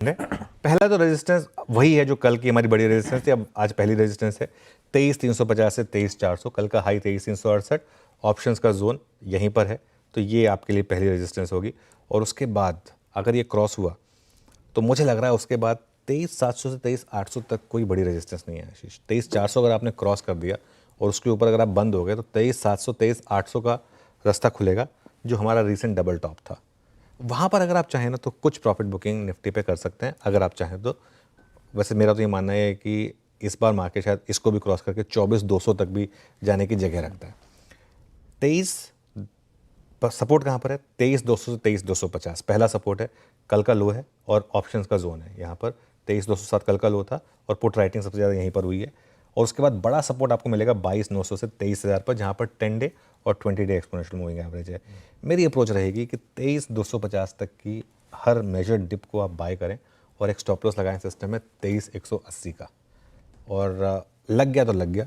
पहला तो रेजिस्टेंस वही है जो कल की हमारी बड़ी रेजिस्टेंस थी, अब आज पहली रेजिस्टेंस है 23,350 से 23,400, कल का हाई 23,368, ऑप्शंस का जोन यहीं पर है, तो ये आपके लिए पहली रेजिस्टेंस होगी। और उसके बाद अगर ये क्रॉस हुआ तो मुझे लग रहा है उसके बाद 23,700 से 23,800 तक कोई बड़ी रेजिस्टेंस नहीं है आशीष। 23,400 अगर आपने क्रॉस कर दिया और उसके ऊपर अगर आप बंद हो गए तो 23,700 23,800 का रास्ता खुलेगा, जो हमारा रिसेंट डबल टॉप था। वहाँ पर अगर आप चाहें ना तो कुछ प्रॉफिट बुकिंग निफ्टी पे कर सकते हैं अगर आप चाहें तो। वैसे मेरा तो ये मानना है कि इस बार मार्केट शायद इसको भी क्रॉस करके 24,200 तक भी जाने की जगह रखता है। 23 पर सपोर्ट कहाँ पर है, 23,200 से 23,250 पहला सपोर्ट है, कल का लो है और ऑप्शंस का जोन है। यहाँ पर 23,207 कल का लो था और पुट राइटिंग सबसे ज़्यादा यहीं पर हुई है। और उसके बाद बड़ा सपोर्ट आपको मिलेगा 22,900 से 23,000 पर, जहाँ पर 10 डे और 20 डे एक्सपोनेंशियल मूविंग एवरेज है। मेरी अप्रोच रहेगी कि 23,250 तक की हर मेजर्ड डिप को आप बाय करें और एक स्टॉप लॉस लगाएं सिस्टम में 23,180 का, और लग गया तो लग गया।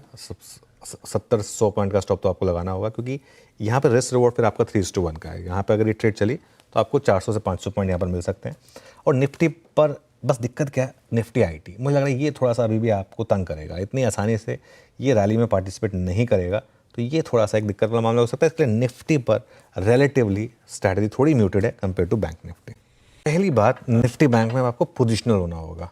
70-100 पॉइंट का स्टॉप तो आपको लगाना होगा, क्योंकि यहाँ पर रिस्क रिवॉर्ड फिर आपका 3:1 का है। यहाँ पर अगर ये ट्रेड चली तो आपको 400 से 500 पॉइंट यहाँ पर मिल सकते हैं। और निफ्टी पर बस दिक्कत क्या है, निफ्टी आईटी मुझे लग रहा है ये थोड़ा सा अभी भी आपको तंग करेगा, इतनी आसानी से ये रैली में पार्टिसिपेट नहीं करेगा, तो ये थोड़ा सा एक दिक्कत वाला मामला हो सकता है। इसलिए निफ्टी पर रिलेटिवली स्ट्रैटेजी थोड़ी म्यूटेड है कंपेयर टू बैंक निफ्टी। पहली बात, निफ्टी बैंक में आपको पोजिशनल होना होगा।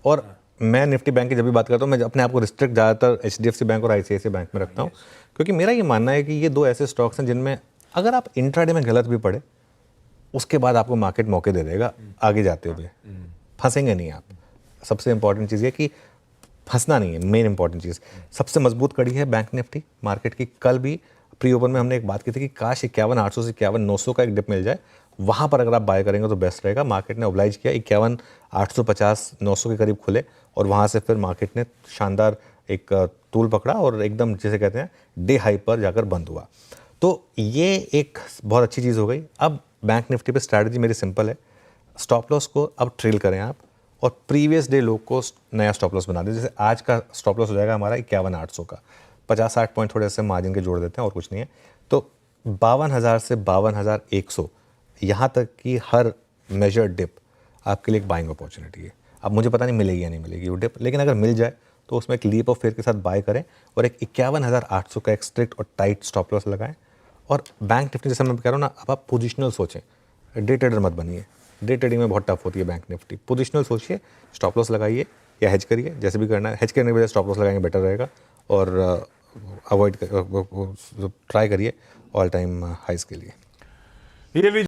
और मैं निफ्टी बैंक की जब भी बात करता हूँ, मैं अपने आप को रिस्ट्रिक्ट ज़्यादातर HDFC बैंक और ICICI बैंक में रखता हूँ, क्योंकि मेरा ये मानना है कि ये दो ऐसे स्टॉक्स हैं जिनमें अगर आप इंट्राडे में गलत भी पड़े, उसके बाद आपको मार्केट मौके दे देगा आगे जाते हुए, फंसेंगे नहीं आप। सबसे इंपॉर्टेंट चीज़ है कि फंसना नहीं है, मेन इंपॉर्टेंट चीज़। सबसे मजबूत कड़ी है बैंक निफ्टी मार्केट की। कल भी प्री ओपन में हमने एक बात की थी कि काश 51,800 से 51,900 का एक डिप मिल जाए, वहाँ पर अगर आप बाय करेंगे तो बेस्ट रहेगा। मार्केट ने ओब्लाइज किया, 51,850-900 के करीब खुले और वहाँ से फिर मार्केट ने शानदार एक तूल पकड़ा और एकदम जिसे कहते हैं डे हाई पर जाकर बंद हुआ। तो ये एक बहुत अच्छी चीज़ हो गई। अब बैंक निफ्टी पे स्ट्रैटेजी मेरी सिंपल है, स्टॉप लॉस को अब ट्रेल करें आप और प्रीवियस डे लो को नया स्टॉप लॉस बना दें। जैसे आज का स्टॉप लॉस हो जाएगा हमारा 51,800 का, 50-60 पॉइंट थोड़े से मार्जिन के जोड़ देते हैं और कुछ नहीं है। तो 52,000 से 52,100 यहाँ तक की हर मेजर डिप आपके लिए एक बाइंग अपॉर्चुनिटी है। अब मुझे पता नहीं मिलेगी या नहीं मिलेगी वो डिप, लेकिन अगर मिल जाए तो उसमें एक लीप ऑफ फेयर के साथ बाय करें और एक 51,800 का एक स्ट्रिक्ट और टाइट स्टॉप लॉस लगाएं। और बैंक निफ्टी जैसे मैं कह रहा हूँ ना, अब आप पोजिशनल सोचें, डे ट्रेडर मत बनिए। डे ट्रेडिंग में बहुत टफ होती है बैंक निफ्टी। पोजिशनल सोचिए, स्टॉप लॉस लगाइए या हेज करिए, जैसे भी करना है। हेज करने के बजाय स्टॉप लॉस लगाएंगे बेटर रहेगा। और अवॉइड ट्राई करिए ऑल टाइम हाइज के लिए। ये भी